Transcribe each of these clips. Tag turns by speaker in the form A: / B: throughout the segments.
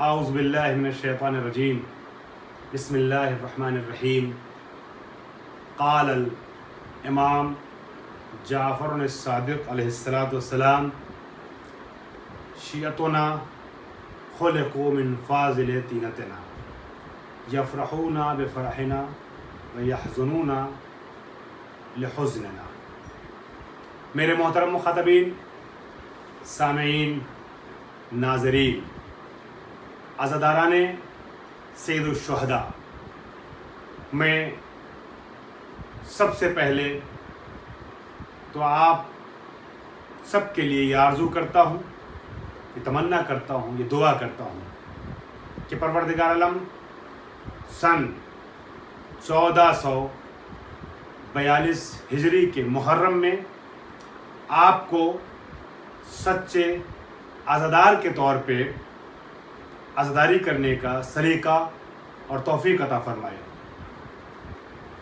A: اعوذ باللہ من الشیطان الرجیم بسم اللہ الرحمن الرحیم قال الامام جعفر الصادق علیہ السلام شیعتنا خلقوا من فاضل طینتنا یفرحون بفرحنا ویحزنون لحزننا۔ میرے محترم مخاطبین، سامعین، ناظرین، عزاداران سید الشہداء، میں سب سے پہلے تو آپ سب کے لیے یہ آرزو کرتا ہوں، یہ تمنا کرتا ہوں، یہ دعا کرتا ہوں کہ پروردگار عالم سن 1442 ہجری کے محرم میں آپ کو سچے عزادار کے طور پہ عزاداری کرنے کا سلیقہ اور توفیق عطا فرمائے۔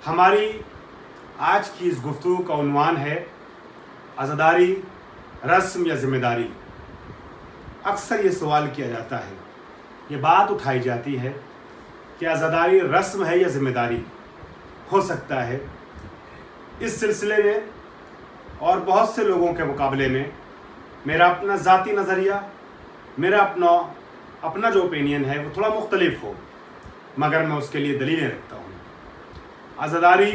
A: ہماری آج کی اس گفتگو کا عنوان ہے عزاداری رسم یا ذمہ داری۔ اکثر یہ سوال کیا جاتا ہے، یہ بات اٹھائی جاتی ہے کہ عزاداری رسم ہے یا ذمہ داری ہو سکتا ہے۔ اس سلسلے میں اور بہت سے لوگوں کے مقابلے میں میرا اپنا ذاتی نظریہ، میرا اپنا جو اوپینین ہے وہ تھوڑا مختلف ہو، مگر میں اس کے لیے دلیلیں رکھتا ہوں۔ عزاداری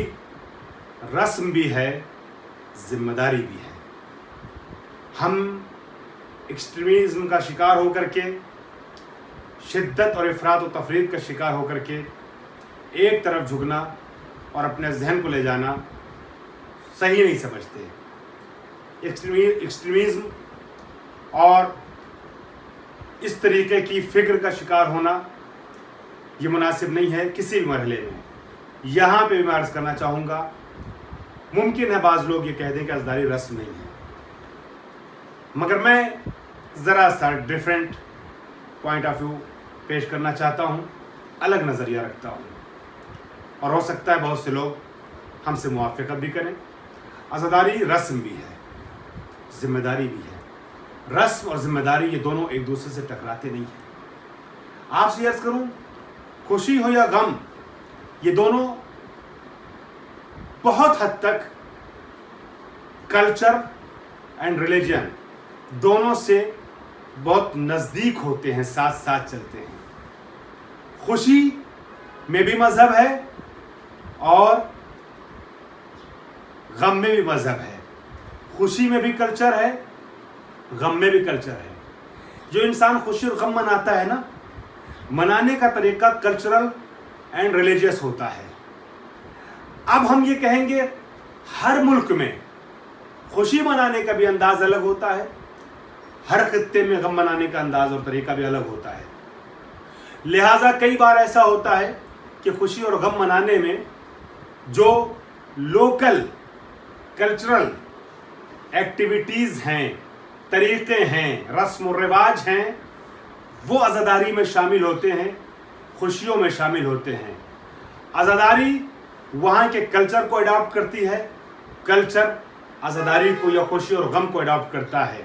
A: رسم بھی ہے، ذمہ داری بھی ہے۔ ہم ایکسٹریمزم کا شکار ہو کر کے، شدت اور افراط و تفریط کا شکار ہو کر کے ایک طرف جھکنا اور اپنے ذہن کو لے جانا صحیح نہیں سمجھتے۔ ایکسٹریمزم اور اس طریقے کی فکر کا شکار ہونا یہ مناسب نہیں ہے کسی بھی مرحلے میں۔ یہاں پہ میں عرض کرنا چاہوں گا، ممکن ہے بعض لوگ یہ کہہ دیں کہ عزاداری رسم نہیں ہے، مگر میں ذرا سا ڈیفرنٹ پوائنٹ آف ویو پیش کرنا چاہتا ہوں، الگ نظریہ رکھتا ہوں، اور ہو سکتا ہے بہت سے لوگ ہم سے موافقت بھی کریں۔ عزاداری رسم بھی ہے، ذمہ داری بھی ہے۔ رسم اور ذمہ داری یہ دونوں ایک دوسرے سے ٹکراتے نہیں ہیں۔ آپ سے عرض کروں، خوشی ہو یا غم، یہ دونوں بہت حد تک کلچر اینڈ ریلیجن دونوں سے بہت نزدیک ہوتے ہیں، ساتھ ساتھ چلتے ہیں۔ خوشی میں بھی مذہب ہے اور غم میں بھی مذہب ہے، خوشی میں بھی کلچر ہے، غم میں بھی کلچر ہے۔ جو انسان خوشی اور غم مناتا ہے نا، منانے کا طریقہ کلچرل اینڈ ریلیجیس ہوتا ہے۔ اب ہم یہ کہیں گے ہر ملک میں خوشی منانے کا بھی انداز الگ ہوتا ہے، ہر خطے میں غم منانے کا انداز اور طریقہ بھی الگ ہوتا ہے۔ لہٰذا کئی بار ایسا ہوتا ہے کہ خوشی اور غم منانے میں جو لوکل کلچرل ایکٹیویٹیز ہیں، طریقے ہیں، رسم و رواج ہیں، وہ عزاداری میں شامل ہوتے ہیں، خوشیوں میں شامل ہوتے ہیں۔ عزاداری وہاں کے کلچر کو اڈاپٹ کرتی ہے، کلچر عزاداری کو یا خوشی اور غم کو اڈاپٹ کرتا ہے۔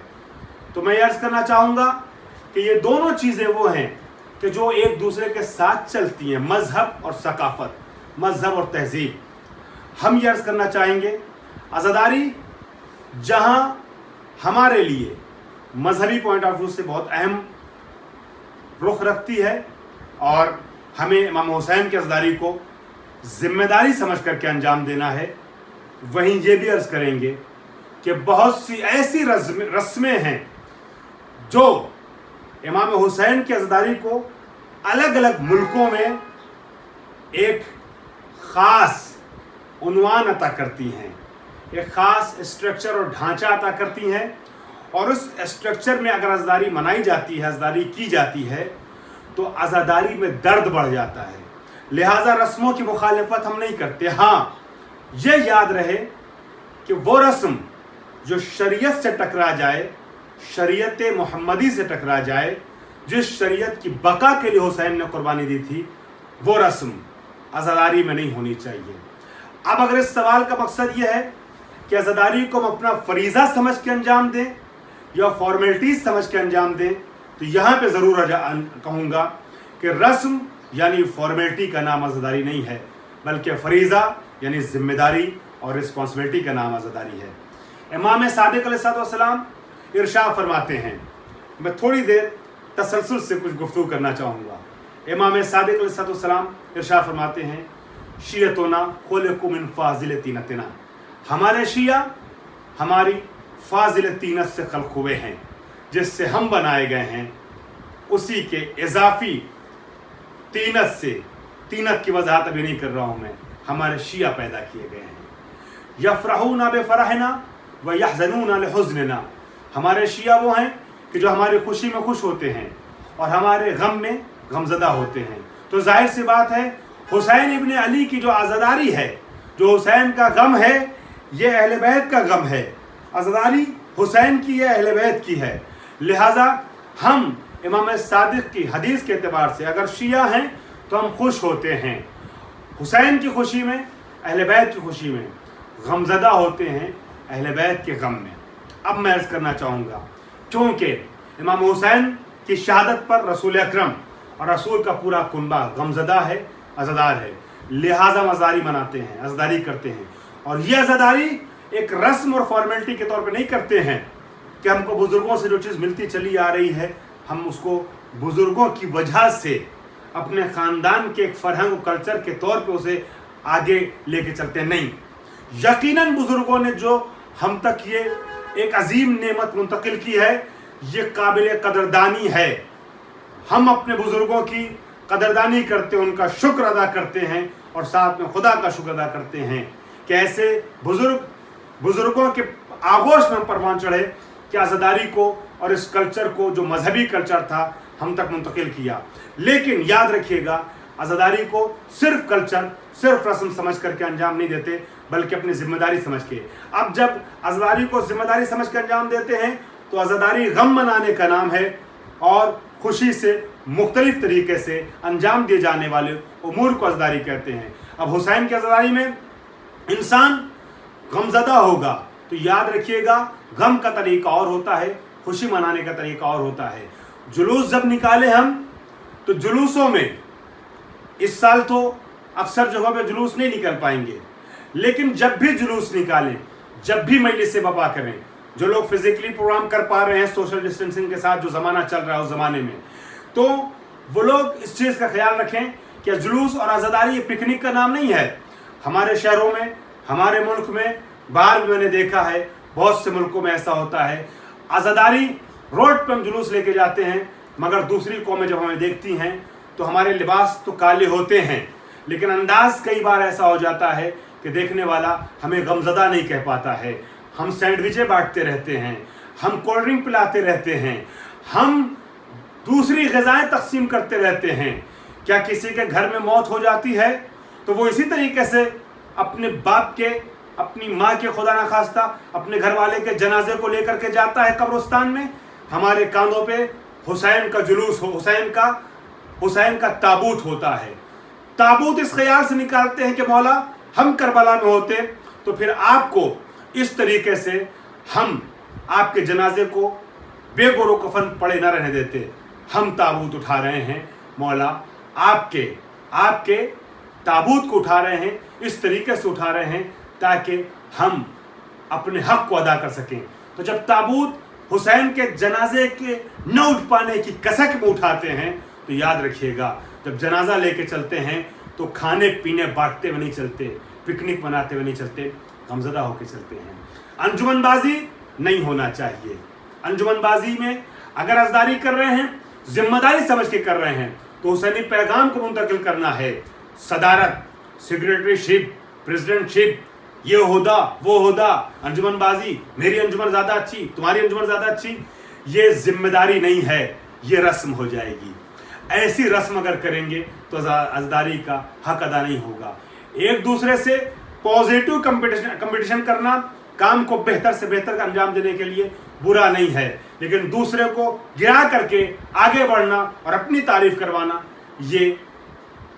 A: تو میں یہ عرض کرنا چاہوں گا کہ یہ دونوں چیزیں وہ ہیں کہ جو ایک دوسرے کے ساتھ چلتی ہیں، مذہب اور ثقافت، مذہب اور تہذیب۔ ہم یہ عرض کرنا چاہیں گے، عزاداری جہاں ہمارے لیے مذہبی پوائنٹ آف ویو سے بہت اہم رخ رکھتی ہے اور ہمیں امام حسین کی عزاداری کو ذمہ داری سمجھ کر کے انجام دینا ہے، وہیں یہ بھی عرض کریں گے کہ بہت سی ایسی رسمیں ہیں جو امام حسین کی عزاداری کو الگ الگ ملکوں میں ایک خاص عنوان عطا کرتی ہیں، ایک خاص اسٹرکچر اور ڈھانچہ عطا کرتی ہیں، اور اس اسٹرکچر میں اگر عزاداری منائی جاتی ہے، عزاداری کی جاتی ہے، تو عزاداری میں درد بڑھ جاتا ہے۔ لہٰذا رسموں کی مخالفت ہم نہیں کرتے۔ ہاں، یہ یاد رہے کہ وہ رسم جو شریعت سے ٹکرا جائے، شریعت محمدی سے ٹکرا جائے، جس شریعت کی بقا کے لیے حسین نے قربانی دی تھی، وہ رسم عزاداری میں نہیں ہونی چاہیے۔ اب اگر اس سوال کا مقصد یہ ہے کہ عزاداری کو ہم اپنا فریضہ سمجھ کے انجام دیں یا فارمیلٹیز سمجھ کے انجام دیں، तो यहाँ पे ज़रूर कहूँगा कि रस्म यानी फॉर्मेलिटी का नाम अज़ादारी नहीं है, बल्कि फरीज़ा यानी ज़िम्मेदारी और रिस्पॉन्सिबिलिटी का नाम अज़ादारी है। इमाम सादिक़ अलैहिस्सलाम इरशाद फरमाते हैं, मैं थोड़ी देर तसलसल से कुछ गुफ्तगू करना चाहूँगा। इमाम सादिक़ अलैहिस्सलाम इरशाद फरमाते हैं, शियतुना खुलिक़ू मिन फ़ाज़िल तीनतिना, हमारे शिया हमारी फ़ाज़िल तीनत से खल्क़ हुए हैं, जिससे हम बनाए गए हैं, उसी के इजाफ़ी तीनत से, तीनत की वजाहत अभी नहीं कर रहा हूँ मैं, हमारे शिया पैदा किए गए हैं। यफ़रहूना बिफ़रहिना व यहज़नूना लिहुज़निना, हमारे शिया वो हैं कि जो हमारी खुशी में खुश होते हैं और हमारे गम में गमज़दा होते हैं। तो जाहिर सी बात है, हुसैन इब्न अली की जो आज़ादारी है, जो हुसैन का गम है, ये अहले बैत का गम है। आज़ादारी हुसैन की है, अहले बैत की है। लिहाजा हम इमाम सादिक़ की हदीस के एतबार से अगर शिया हैं तो हम खुश होते हैं हुसैन की खुशी में, अहले बैत की खुशी में, गमज़दा होते हैं अहले बैत के गम में। अब मैं अर्ज़ करना चाहूँगा, क्योंकि इमाम हुसैन की शहादत पर रसूल अकरम और रसूल का पूरा कुनबा गमज़दा है, अज़ादार है, लिहाजा मज़ारी मनाते हैं, अज़ादारी करते हैं। और ये अज़ादारी एक रस्म और फॉर्मेलिटी के तौर पे नहीं करते हैं कि हमको बुज़ुर्गों से जो चीज़ मिलती चली आ रही है, हम उसको बुज़ुर्गों की वजह से अपने ख़ानदान के एक फ़रहंग और कल्चर के तौर पे उसे आगे लेके चलते हैं। नहीं, यकीनन बुज़ुर्गों ने जो हम तक ये एक अजीम नेमत मुंतकिल की है, ये काबिल कदरदानी है। हम अपने बुज़ुर्गों की कदरदानी करते हैं, उनका शुक्र अदा करते हैं और साथ में खुदा का शुक्र अदा करते हैं कि ऐसे बुज़ुर्गों के आगोश में परवान चढ़े कि आज़ादारी को और इस कल्चर को, जो मजहबी कल्चर था, हम तक मुंतकिल किया। लेकिन याद रखिएगा, आज़ादारी को सिर्फ कल्चर, सिर्फ रस्म समझ करके अंजाम नहीं देते, बल्कि अपनी जिम्मेदारी समझ के। अब जब आज़ादारी को जिम्मेदारी समझ के अंजाम देते हैं तो आज़ादारी गम मनाने का नाम है और खुशी से मुख्तलिफ तरीके से अंजाम दिए जाने वाले उमूर को आज़ादारी कहते हैं। अब हुसैन की आज़ादारी में इंसान गमज़दा होगा तो याद रखिएगा, गम का तरीका और होता है, खुशी मनाने का तरीका और होता है। जुलूस जब निकाले हम, तो जुलूसों में इस साल तो अक्सर जगहों पे जुलूस नहीं निकल पाएंगे, लेकिन जब भी जुलूस निकालें, जब भी मजलिस बपा करें, जो लोग फिजिकली प्रोग्राम कर पा रहे हैं सोशल डिस्टेंसिंग के साथ, जो ज़माना चल रहा है उस ज़माने में, तो वो लोग इस चीज़ का ख्याल रखें कि जुलूस और आज़ादारी ये पिकनिक का नाम नहीं है। हमारे शहरों में, हमारे मुल्क में, बाहर भी मैंने देखा है, बहुत से मुल्कों में ऐसा होता है। आज़ादारी रोड पर हम जुलूस लेके जाते हैं, मगर दूसरी कौमें जब हमें देखती हैं तो हमारे लिबास तो काले होते हैं, लेकिन अंदाज कई बार ऐसा हो जाता है कि देखने वाला हमें गमज़दा नहीं कह पाता है। हम सैंडविचें बांटते रहते हैं, हम कोल्ड ड्रिंक पिलाते रहते हैं, हम दूसरी ग़िज़ाएँ तकसीम करते रहते हैं। क्या किसी के घर में मौत हो जाती है तो वो इसी तरीके से अपने बाप के, अपनी माँ के, खुदा न खास्ता अपने घर वाले के जनाजे को लेकर के जाता है कब्रिस्तान में? हमारे कांधों पे हुसैन का जुलूस हो, हुसैन का ताबूत होता है। ताबूत इस ख्याल से निकालते हैं कि मौला हम करबला में होते तो फिर आपको इस तरीके से हम आपके जनाजे को बेगोरो कफन पड़े न रहने देते। हम ताबूत उठा रहे हैं मौला, आपके ताबूत को उठा रहे हैं, इस तरीके से उठा रहे हैं ताकि हम अपने हक को अदा कर सकें। तो जब ताबूत हुसैन के जनाजे के न उठ पाने की कसक में उठाते हैं तो याद रखिएगा, जब जनाजा लेके चलते हैं तो खाने पीने बांटते हुए नहीं चलते, पिकनिक मनाते हुए नहीं चलते, गमज़दा होकर चलते हैं। अंजुमनबाजी नहीं होना चाहिए। अंजुमनबाजी में अगर आज़ादारी कर रहे हैं, जिम्मेदारी समझ के कर रहे हैं, तो हुसैनी पैगाम को मुंतकिल करना है। सदारत, सेक्रेटरीशिप, प्रेसिडेंटशिप, ये होदा वो होदा, अंजुमनबाजी, मेरी अंजुमन ज़्यादा अच्छी, तुम्हारी अंजुमन ज़्यादा अच्छी, ये जिम्मेदारी नहीं है, ये रस्म हो जाएगी। ऐसी रस्म अगर करेंगे तो आज़ादारी का हक अदा नहीं होगा। एक दूसरे से पॉजिटिव कंपटीशन करना काम को बेहतर से बेहतर अंजाम देने के लिए बुरा नहीं है, लेकिन दूसरे को गिरा करके आगे बढ़ना और अपनी तारीफ करवाना ये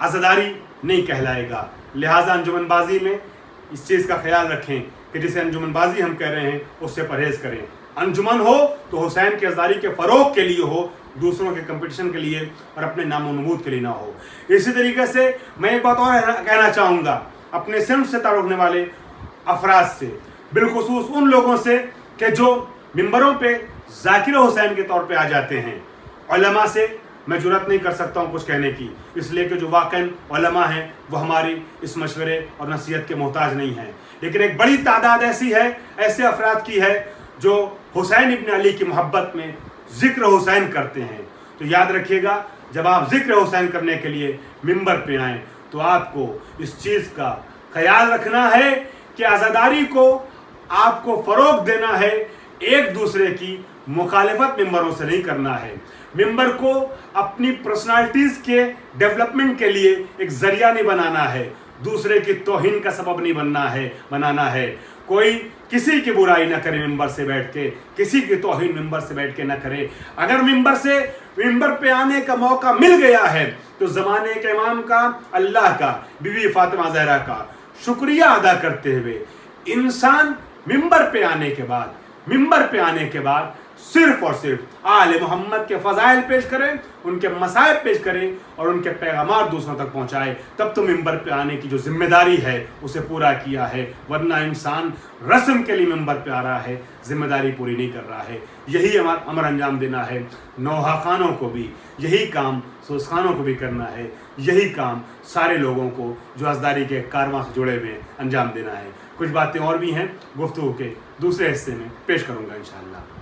A: आज़ादारी नहीं कहलाएगा। लिहाजा अंजुमनबाजी में इस चीज़ का ख्याल रखें कि जिसे अंजुमनबाजी हम कह रहे हैं उससे परहेज़ करें। अंजुमन हो तो हुसैन की आज़ादारी के फ़रोग़ के लिए हो, दूसरों के कंपटीशन के लिए और अपने नामो नमूद के लिए ना हो। इसी तरीके से मैं एक बात और कहना चाहूँगा अपने सिंफ से ताल्लुक़ रखने वाले अफराद से, बिलखुसूस उन लोगों से कि जो मिंबरों पे ज़ाकिर हुसैन के तौर पे आ जाते हैं। उलमा से मैं जुर्रत नहीं कर सकता हूँ कुछ कहने की, इसलिए कि जो वाक़ई उलमा हैं वो हमारी इस मशवरे और नसीहत के मोहताज नहीं हैं, लेकिन एक बड़ी तादाद ऐसी है, ऐसे अफराद की है जो हुसैन इब्न अली की मोहब्बत में ज़िक्र हुसैन करते हैं। तो याद रखिएगा, जब आप ज़िक्र हुसैन करने के लिए मिंबर पे आएँ तो आपको इस चीज़ का ख्याल रखना है कि आज़ादारी को आपको फ़रोग़ देना है, एक दूसरे की मुखालिफत मिंबरों से नहीं करना है। मिंबर को अपनी पर्सनालिटीज़ के डेवलपमेंट के लिए एक ज़रिया नहीं बनाना है, दूसरे की तौहीन का सबब नहीं बनाना है। कोई किसी की बुराई ना करे मिंबर से बैठ के, किसी की तौहीन मिंबर से बैठ के ना करे। अगर मिंबर पे आने का मौका मिल गया है तो ज़माने के इमाम का, अल्लाह का, बीवी फातिमा ज़हरा का शुक्रिया अदा करते हुए इंसान मिंबर पे आने के बाद सिर्फ और सिर्फ आले मोहम्मद के फ़ज़ाइल पेश करें, उनके मसाइब पेश करें और उनके पैगामात दूसरों तक पहुँचाए, तब तो मिंबर पे आने की जो जिम्मेदारी है उसे पूरा किया है। वरना इंसान रस्म के लिए मिंबर पे आ रहा है, जिम्मेदारी पूरी नहीं कर रहा है। यही अमर अंजाम देना है। नौहा खानों को भी यही काम, सोस खानों को भी करना है, यही काम सारे लोगों को जो आज़ादारी के कारवां से जुड़े हुए अंजाम देना है। कुछ बातें और भी हैं, गुफ्तगू के दूसरे हिस्से में पेश करूँगा इंशाअल्लाह।